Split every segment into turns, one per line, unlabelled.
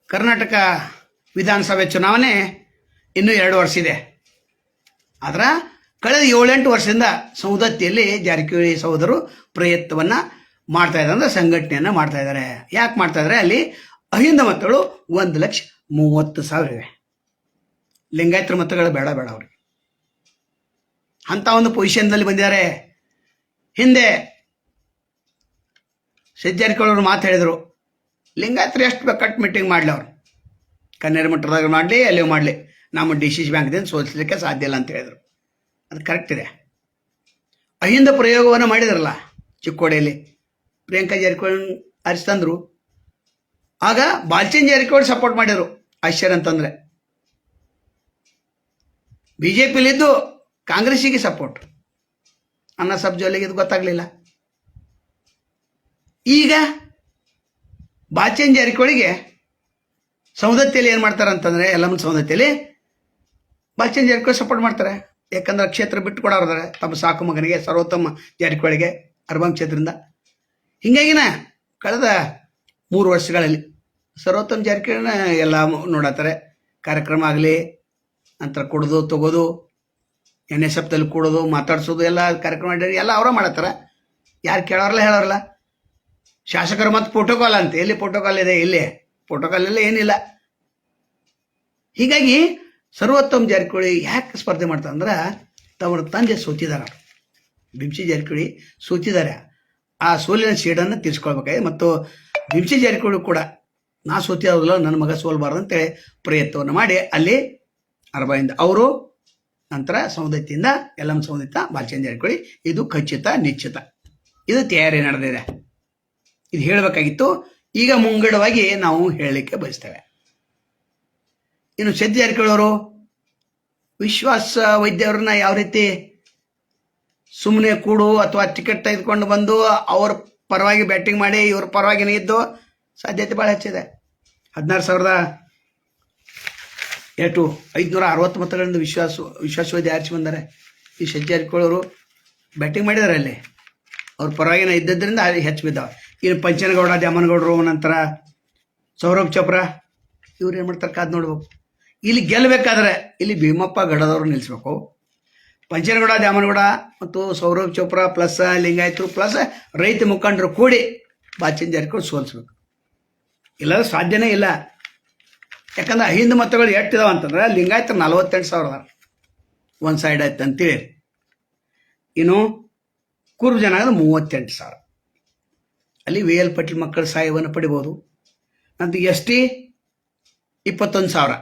ಕರ್ನಾಟಕ ವಿಧಾನಸಭೆ ಚುನಾವಣೆ ಇನ್ನೂ 2 ವರ್ಷ ಇದೆ. ಆದ್ರೆ ಕಳೆದ 7-8 ವರ್ಷದಿಂದ ಸೌದತ್ತಿಯಲ್ಲಿ ಜಾರಕಿಹೊಳಿ ಸಹೋದರರು ಪ್ರಯತ್ನವನ್ನು ಮಾಡ್ತಾ ಇದ್ದಾರೆ, ಅಂದರೆ ಸಂಘಟನೆಯನ್ನು ಮಾಡ್ತಾ ಇದ್ದಾರೆ. ಯಾಕೆ ಮಾಡ್ತಾ ಇದ್ದಾರೆ? ಅಲ್ಲಿ ಅಹಿಂದ ಮತಗಳು 1,30,000 ಇವೆ. ಲಿಂಗಾಯತರ ಮತಗಳು ಬೇಡ ಅವ್ರಿಗೆ ಅಂತ ಒಂದು ಪೊಸಿಷನ್ನಲ್ಲಿ ಬಂದಿದ್ದಾರೆ. ಹಿಂದೆ ಜಾರಕಿಹೊಳಿ ಅವರು ಮಾತು ಹೇಳಿದರು, ಲಿಂಗಾಯತರು ಎಷ್ಟು ಬೇಕಾಟ್ ಮೀಟಿಂಗ್ ಮಾಡಲಿ, ಅವರು ಕನ್ನೇರು ಮಠದಾಗ ಮಾಡಲಿ, ಅಲ್ಲಿ ಮಾಡಲಿ, ನಮ್ಮ DCC ಬ್ಯಾಂಕ್ದಿಂದ ಸೋಲಿಸಲಿಕ್ಕೆ ಸಾಧ್ಯ ಇಲ್ಲ ಅಂತ ಹೇಳಿದರು. ಅದು ಕರೆಕ್ಟ್ ಇದೆ. ಅಹಿಂದ ಪ್ರಯೋಗವನ್ನು ಮಾಡಿದ್ರಲ್ಲ ಚಿಕ್ಕೋಡಿಯಲ್ಲಿ, ಪ್ರಿಯಾಂಕಾ ಜಾರಕಿಹೊಳಿ ಅರಿಸ್ತಂದ್ರು. ಆಗ ಬಾಲ್ಚಂದ್ ಜಾರಕಿಹೊಳಿ ಸಪೋರ್ಟ್ ಮಾಡಿದರು. ಆಶ್ಚರ್ಯ ಅಂತಂದರೆ BJPಲಿದ್ದು ಕಾಂಗ್ರೆಸ್ಸಿಗೆ ಸಪೋರ್ಟ್. ಅನ್ನ ಸಬ್ ಜೋಲಿಗೆ ಇದು ಗೊತ್ತಾಗಲಿಲ್ಲ. ಈಗ ಬಾಲ್ಚಂದ್ ಜಾರಕಿಹೊಳಿಗೆ ಸೌದತ್ತಿಯಲ್ಲಿ ಏನು ಮಾಡ್ತಾರೆ ಅಂತಂದರೆ, ಯಲ್ಲಮ್ಮನ ಸೌದತ್ತಿಯಲ್ಲಿ ಬಾಲ್ಚಂದ್ ಜಾರಕಿಹೊಳಿ ಸಪೋರ್ಟ್ ಮಾಡ್ತಾರೆ. ಯಾಕಂದ್ರೆ ಕ್ಷೇತ್ರ ಬಿಟ್ಟು ಕೊಡೋರಿದ್ದಾರೆ ತಮ್ಮ ಸಾಕು ಮಗನಿಗೆ, ಸರ್ವೋತ್ತಮ ಜಾರಕಿಹೊಳಿಗೆ ಅರ್ಬನ್ ಕ್ಷೇತ್ರದಿಂದ. ಹೀಗಾಗಿನ ಕಳೆದ 3 ವರ್ಷಗಳಲ್ಲಿ ಸರ್ವೋತ್ತಮ ಜಾರಕಿಹೊಳಿನ ಎಲ್ಲ ನೋಡತ್ತಾರೆ. ಕಾರ್ಯಕ್ರಮ ಆಗಲಿ, ನಂತರ ಕೊಡೋದು ತಗೋದು, NSFದಲ್ಲಿ ಕೊಡೋದು, ಮಾತಾಡ್ಸೋದು, ಎಲ್ಲ ಕಾರ್ಯಕ್ರಮ ಎಲ್ಲ ಅವರ ಮಾಡತ್ತಾರ. ಯಾರು ಕೇಳೋರಲ್ಲ ಹೇಳೋರಲ್ಲ. ಶಾಸಕರು ಮತ್ತು ಪ್ರೋಟೋಕಾಲ್ ಅಂತ, ಎಲ್ಲಿ ಪ್ರೋಟೋಕಾಲ್ ಇದೆ? ಇಲ್ಲಿ ಪ್ರೋಟೋಕಾಲ್ ಎಲ್ಲ ಏನಿಲ್ಲ. ಹೀಗಾಗಿ ಸರ್ವೋತ್ತಮ ಜಾರಕಿಹೊಳಿ ಯಾಕೆ ಸ್ಪರ್ಧೆ ಮಾಡ್ತಾರೆ ಅಂದ್ರೆ, ತಮ್ಮ ತಂದೆ ಸೋತಿದ್ದಾರೆ. BMC ಜಾರಕಿಹೊಳಿ ಸೋತಿದ್ದಾರೆ. ಆ ಸೋಲಿನ ಸೀಡನ್ನು ತೀರಿಸ್ಕೊಳ್ಬೇಕಾಗಿದೆ. ಮತ್ತು BMC ಜಾರಕಿಹೊಳಿ ಕೂಡ ನಾ ಸೋತಿರೋದಿಲ್ಲ, ನನ್ನ ಮಗ ಸೋಲ್ಬಾರ್ದು ಅಂತೇಳಿ ಪ್ರಯತ್ನವನ್ನು ಮಾಡಿ ಅಲ್ಲಿ ಅರಬಾಯಿಂದ ಅವರು, ನಂತರ ಸೌದತ್ತಿಯಿಂದ ಯಲ್ಲಮ್ಮ ಸೌದತ್ತ ಬಾಲ್ಚಂದ್ ಜಾರಕಿಹೊಳಿ, ಇದು ಖಚಿತ ನಿಶ್ಚಿತ. ಇದು ತಯಾರಿ ನಡೆದಿದೆ. ಇದು ಹೇಳಬೇಕಾಗಿತ್ತು. ಈಗ ಮುಂಗಡವಾಗಿ ನಾವು ಹೇಳಲಿಕ್ಕೆ ಬಯಸ್ತೇವೆ. ಇನ್ನು ಜಾರಕಿಹೊಳಿ ಅವರು ವಿಶ್ವಾಸ ವೈದ್ಯವ್ರನ್ನ ಯಾವ ರೀತಿ ಸುಮ್ಮನೆ ಕೂಡು ಅಥವಾ ಟಿಕೆಟ್ ತೆಗೆದುಕೊಂಡು ಬಂದು ಅವ್ರ ಪರವಾಗಿ ಬ್ಯಾಟಿಂಗ್ ಮಾಡಿ ಇವ್ರ ಪರವಾಗಿನೇ ಇದ್ದು ಸಾಧ್ಯತೆ ಭಾಳ ಹೆಚ್ಚಿದೆ. 16,560 ಮತಗಳಿಂದ ವಿಶ್ವಾಸ ವೈದ್ಯ ಆರಿಸಿ ಬಂದ್ದಾರೆ. ಈ ಜಾರಕಿಹೊಳಿ ಅವರು ಬ್ಯಾಟಿಂಗ್ ಮಾಡಿದ್ದಾರೆ. ಅಲ್ಲಿ ಅವ್ರ ಪರವಾಗಿನ ಇದ್ದದ್ರಿಂದ ಹೆಚ್ಚು ಬಿದ್ದಾವೆ. ಇನ್ನು ಪಂಚನಗೌಡ, ದ್ಯಾಮನಗೌಡರು, ನಂತರ ಸೌರಭ್ ಚೋಪ್ರಾ, ಇವ್ರು ಏನು ಮಾಡ್ತಾರೆ ಕಾದು ನೋಡ್ಬೇಕು. ಇಲ್ಲಿ ಗೆಲ್ಲಬೇಕಾದ್ರೆ ಇಲ್ಲಿ ಭೀಮಪ್ಪ ಗಡದವ್ರು ನಿಲ್ಲಿಸ್ಬೇಕು. ಪಂಚನಗೌಡ, ದ್ಯಾಮನಗೌಡ ಮತ್ತು ಸೌರಭ್ ಚೋಪ್ರಾ ಪ್ಲಸ್ ಲಿಂಗಾಯತರು ಪ್ಲಸ್ ರೈತ ಮುಖಂಡರು ಕೂಡಿ ಬಾಲ್ಚಂದ್ ಜಾರಕಿಹೊಳಿ ಸೋಲಿಸ್ಬೇಕು. ಇಲ್ಲಾಂದ್ರೆ ಸಾಧ್ಯನೇ ಇಲ್ಲ. ಯಾಕಂದ್ರೆ ಅಹಿಂದ ಮತಗಳು ಎಷ್ಟಿದಾವೆ ಅಂತಂದ್ರೆ, ಲಿಂಗಾಯತರು 48,000 ಒಂದು ಸೈಡ್ ಆಯ್ತು ಅಂತೇಳಿ. ಇನ್ನು ಕುರುಬ ಜನಾಂಗದ 38,000. ಅಲ್ಲಿ VL ಪಾಟೀಲ್ ಮಕ್ಕಳ ಸಹಾಯವನ್ನು ಪಡಿಬೋದು. ನಂತರ ST 21,000.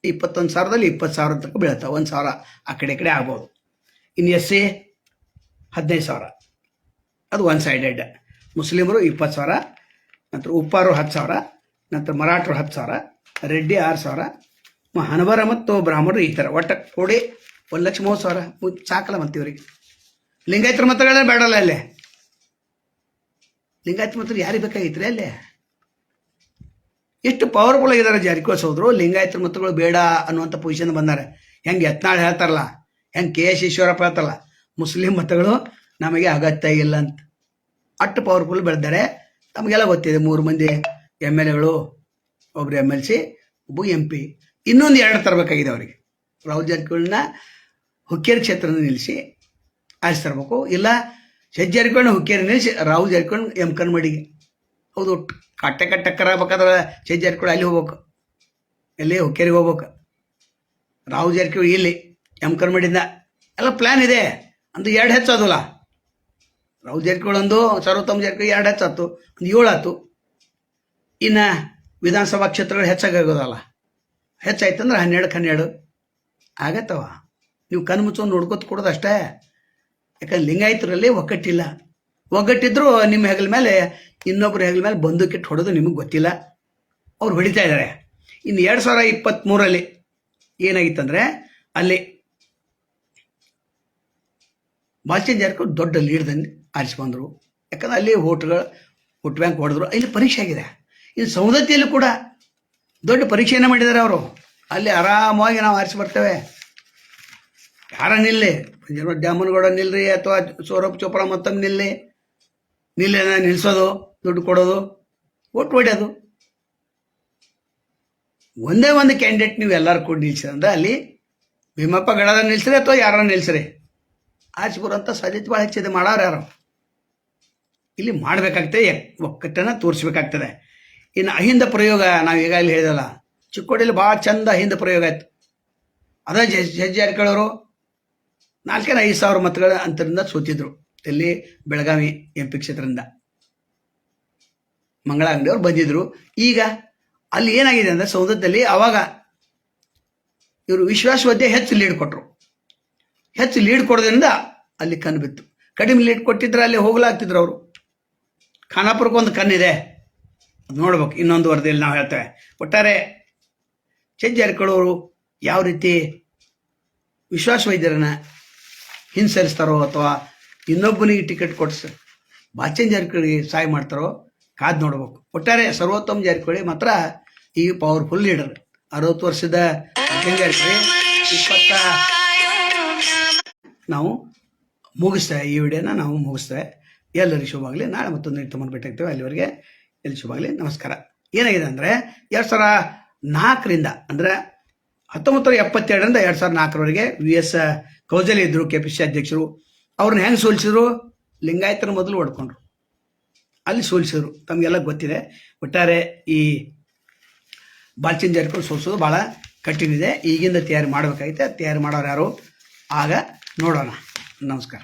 21,000ದಲ್ಲಿ 20,000 ತನಕ ಬೀಳುತ್ತೆ. 1,000 ಆ ಕಡೆ ಈ ಕಡೆ ಆಗ್ಬೋದು. ಇನ್ನು SC 15,000, ಅದು ಒನ್ ಸೈಡೆಡ್. ಮುಸ್ಲಿಮರು 20,000, ನಂತರ ಉಪ್ಪಾರು 10,000, ನಂತರ ಮರಾಠರು 10,000, ರೆಡ್ಡಿ 6,000, ಹನಬರ ಮತ್ತು ಬ್ರಾಹ್ಮಣರು ಈ ಥರ ಒಟ್ಟು ಕೂಡಿ 1,30,000 ಸಾಕಲ್ಲ. ಮತ್ತು ಇವರಿಗೆ ಲಿಂಗಾಯತರ ಮತಗಳೇ ಬೇಡಲ್ಲ. ಅಲ್ಲೇ ಲಿಂಗಾಯತ ಮತ ಯಾರಿಗೆ ಬೇಕಾಗಿತ್ತು? ಅಲ್ಲೇ ಎಷ್ಟು ಪವರ್ಫುಲ್ ಆಗಿದ್ದಾರೆ ಜಾರಕಿಹೊಳಿ ಸಹೋದರು. ಲಿಂಗಾಯತರ ಮತಗಳು ಬೇಡ ಅನ್ನುವಂಥ ಪೊಸಿಷನ್ ಬಂದಾರೆ. ಹೆಂಗೆ ಯತ್ನಾಳ್ ಹೇಳ್ತಾರಲ್ಲ, ಹೆಂಗೆ KS ಈಶ್ವರಪ್ಪ ಹೇಳ್ತಾರಲ್ಲ, ಮುಸ್ಲಿಂ ಮತಗಳು ನಮಗೆ ಅಗತ್ಯ ಇಲ್ಲ ಅಂತ. ಅಷ್ಟು ಪವರ್ಫುಲ್ ಬೆಳೆದಾರೆ. ತಮಗೆಲ್ಲ ಗೊತ್ತಿದೆ, 3 ಮಂದಿ MLAಗಳು, ಒಬ್ಬರು MLC, ಒಬ್ಬ MP. ಇನ್ನೊಂದು 2 ತರಬೇಕಾಗಿದೆ ಅವರಿಗೆ. ರಾಹುಲ್ ಜಾರಕಿಹೊಳಿನ ಹುಕ್ಕೇರಿ ಕ್ಷೇತ್ರನ ನಿಲ್ಲಿಸಿ ಆರಿಸಿ ತರಬೇಕು. ಇಲ್ಲ ಜಾರಕಿಹೊಳಿನ ಹುಕ್ಕೇರಿ ನಿಲ್ಲಿಸಿ ರಾಹುಲ್ ಜಾರಕಿಹೊಳಿ ಎಮ್ಕನ್ಮಡಿಗೆ. ಹೌದು, ಕಟ್ಟೆ ಟಕ್ಕರ್ ಆಗ್ಬೇಕಾದ್ರೆ ಜಾರಕಿಹೊಳಿ ಅಲ್ಲಿ ಹೋಗ್ಬೇಕು, ಎಲ್ಲಿ ಹುಕ್ಕೇರಿಗೆ ಹೋಗ್ಬೇಕು. ರಾಹುಲ್ ಜಾರಕಿಹೊಳಿ ಇಲ್ಲಿ ಎಮ್ಕನ್ಮಡಿಯಿಂದ ಎಲ್ಲ ಪ್ಲ್ಯಾನ್ ಇದೆ. ಅಂದು 2 ಹೆಚ್ಚೋದಲ್ಲ. ರಾಹುಲ್ ಜಾರಕಿಹೊಳಿ ಒಂದು, ಸರ್ವೋತ್ತಮ ಜಾರಕಿಹೊಳಿ 2 ಹೆಚ್ಚಾಯ್ತು, ಒಂದು 7 ಆಯ್ತು. ಇನ್ನು ವಿಧಾನಸಭಾ ಕ್ಷೇತ್ರಗಳು ಹೆಚ್ಚಾಗೋದಲ್ಲ. ಹೆಚ್ಚಾಯ್ತಂದ್ರೆ 12 ಆಗತ್ತವ. ನೀವು ಕಣ್ಣು ಮುಚ್ಚೋದು ನೋಡ್ಕೊತ ಕೊಡೋದು ಅಷ್ಟೇ. ಯಾಕಂದ್ರೆ ಲಿಂಗಾಯತರಲ್ಲಿ ಒಗ್ಗಟ್ಟಿಲ್ಲ. ಒಗ್ಗಟ್ಟಿದ್ರು ನಿಮ್ಮ ಹೆಗಲ ಮೇಲೆ ಇನ್ನೊಬ್ಬರ ಹೆಗಲ ಮೇಲೆ ಬಂದೂಕಿಟ್ಟು ಹೊಡೋದು ನಿಮಗೆ ಗೊತ್ತಿಲ್ಲ. ಅವ್ರು ಹೊಡಿತಾ ಇದ್ದಾರೆ. ಇನ್ನು 2023ರಲ್ಲಿ ಏನಾಗಿತ್ತಂದರೆ, ಅಲ್ಲಿ ಬಾಲ್ಚಂದ್ ಜಾರಕಿಹೊಳಿ ದೊಡ್ಡ ಲೀಡ್ದಲ್ಲಿ ಆರಿಸಿ ಬಂದರು. ಯಾಕಂದ್ರೆ ಅಲ್ಲಿ ವೋಟ್ ಬ್ಯಾಂಕ್ ಹೊಡೆದ್ರು. ಇಲ್ಲಿ ಪರೀಕ್ಷೆ ಆಗಿದೆ. ಇನ್ನು ಸೌದತ್ತಿಯಲ್ಲೂ ಕೂಡ ದೊಡ್ಡ ಪರೀಕ್ಷೆಯನ್ನು ಮಾಡಿದ್ದಾರೆ ಅವರು. ಅಲ್ಲಿ ಆರಾಮವಾಗಿ ನಾವು ಆರಿಸಿ ಬರ್ತೇವೆ. ಯಾರ ನಿಲ್ಲಿ, ದ್ಯಾಮನಗೌಡ ನಿಲ್ರಿ ಅಥವಾ ಸೌರಭ್ ಚೋಪ್ರಾ ಮತ್ತೊಮ್ಮೆ ನಿಲ್ಲಿಸೋದು, ದುಡ್ಡು ಕೊಡೋದು, ಓಟ್ ಹೊಡೆಯೋದು. ಒಂದೇ ಒಂದು ಕ್ಯಾಂಡಿಡೇಟ್ ನೀವು ಎಲ್ಲರೂ ಕೂಡ ನಿಲ್ಸಿರಿ ಅಂದ್ರೆ ಅಲ್ಲಿ ಭೀಮಪ್ಪ ಗಡದ ನಿಲ್ಸ್ರಿ ಅಥವಾ ಯಾರನ್ನ ನಿಲ್ಸ್ರಿ ಆಚೆ ಬರುವಂಥ ಸಾಧ್ಯತೆ ಭಾಳ ಹೆಚ್ಚಿದೆ. ಮಾಡೋರು ಯಾರು ಇಲ್ಲಿ ಮಾಡಬೇಕಾಗ್ತದೆ, ಒಕ್ಕಟ್ಟನ್ನು ತೋರಿಸ್ಬೇಕಾಗ್ತದೆ. ಇನ್ನು ಅಹಿಂದ ಪ್ರಯೋಗ ನಾವು ಈಗಾಗಲೇ ಹೇಳಿದಲ್ಲ, ಚಿಕ್ಕೋಡಿಯಲ್ಲಿ ಭಾಳ ಚಂದ ಅಹಿಂದ ಪ್ರಯೋಗ ಆಯ್ತು. ಅದೇ ಜಾರಕಿಹೊಳಿ ಅವರು 4,000-5,000 ಮತಗಳ ಅಂತರಿಂದ ಸೋತಿದ್ರು. ಇಲ್ಲಿ ಬೆಳಗಾವಿ MP ಕ್ಷೇತ್ರದಿಂದ ಮಂಗಳ ಅಂಗಡಿಯವ್ರು ಬಂದಿದ್ರು. ಈಗ ಅಲ್ಲಿ ಏನಾಗಿದೆ ಅಂದರೆ ಸೌದತ್ತಲ್ಲಿ ಅವಾಗ ಇವರು ವಿಶ್ವಾಸವದ್ಯ ಹೆಚ್ಚು ಲೀಡ್ ಕೊಟ್ಟರು. ಹೆಚ್ಚು ಲೀಡ್ ಕೊಡೋದ್ರಿಂದ ಅಲ್ಲಿ ಕಣ್ಣು ಬಿತ್ತು. ಕಡಿಮೆ ಲೀಡ್ ಕೊಟ್ಟಿದ್ರೆ ಅಲ್ಲಿ ಹೋಗ್ಲಾಗ್ತಿದ್ರು ಅವರು. ಖಾನಾಪುರಕ್ಕೊಂದು ಕಣ್ಣಿದೆ, ಅದು ನೋಡ್ಬೇಕು. ಇನ್ನೊಂದು ವರದಿಯಲ್ಲಿ ನಾವು ಹೇಳ್ತೇವೆ. ಒಟ್ಟಾರೆ ಜಾರಕಿಹೊಳಿ ಅವರು ಯಾವ ರೀತಿ ವಿಶ್ವಾಸ ವೈದ್ಯರನ್ನ ಹಿಂಸರಿಸ್ತಾರೋ ಅಥವಾ ಇನ್ನೊಬ್ಬನಿಗೆ ಟಿಕೆಟ್ ಕೊಡಿಸಿ ಜಾರಕಿಹೊಳಿ ಸಹಾಯ ಮಾಡ್ತಾರೋ ಕಾದು ನೋಡ್ಬೇಕು. ಒಟ್ಟಾರೆ ಸರ್ವೋತ್ತಮ ಜಾರಕಿಹೊಳಿ ಮಾತ್ರ ಈ ಪವರ್ಫುಲ್ ಲೀಡರ್. 60 ವರ್ಷದ ಜಾರಕಿಹೊಳಿ ನಾವು ಮುಗಿಸ್ತೇವೆ. ಈ ವಿಡಿಯೋನ ನಾವು ಮುಗಿಸ್ತೇವೆ. ಎಲ್ಲರಿಗೂ ಶುಭವಾಗಲಿ. ನಾಳೆ ಮತ್ತೊಂದು ತಮ್ಮನ್ನು ಭೇಟಿ ಆಗ್ತೇವೆ. ಅಲ್ಲಿವರೆಗೆ ಎಲ್ಲಿ ಶುಭವಾಗಲಿ. ನಮಸ್ಕಾರ. ಏನಾಗಿದೆ ಅಂದರೆ 2004ರಿಂದ ಅಂದರೆ 1972ರಿಂದ 2004ರವರೆಗೆ VS ಕೌಜಲ್ಯ ಇದ್ದರು KPCC ಅಧ್ಯಕ್ಷರು. ಅವ್ರನ್ನ ಹೆಂಗೆ ಸೋಲಿಸಿದ್ರು? ಲಿಂಗಾಯತರ ಮೊದಲು ಹೊಡ್ಕೊಂಡ್ರು, ಅಲ್ಲಿ ಸೋಲಿಸಿದ್ರು. ತಮಗೆಲ್ಲ ಗೊತ್ತಿದೆ. ಒಟ್ಟಾರೆ ಈ ಜಾರಕಿಹೊಳಿ ಸೋಲಿಸೋದು ಭಾಳ ಕಠಿಣ ಇದೆ. ಈಗಿಂದ ತಯಾರಿ ಮಾಡಬೇಕಾಗೈತೆ. ತಯಾರಿ ಮಾಡೋರು ಯಾರು ಆಗ ನೋಡೋಣ. ನಮಸ್ಕಾರ.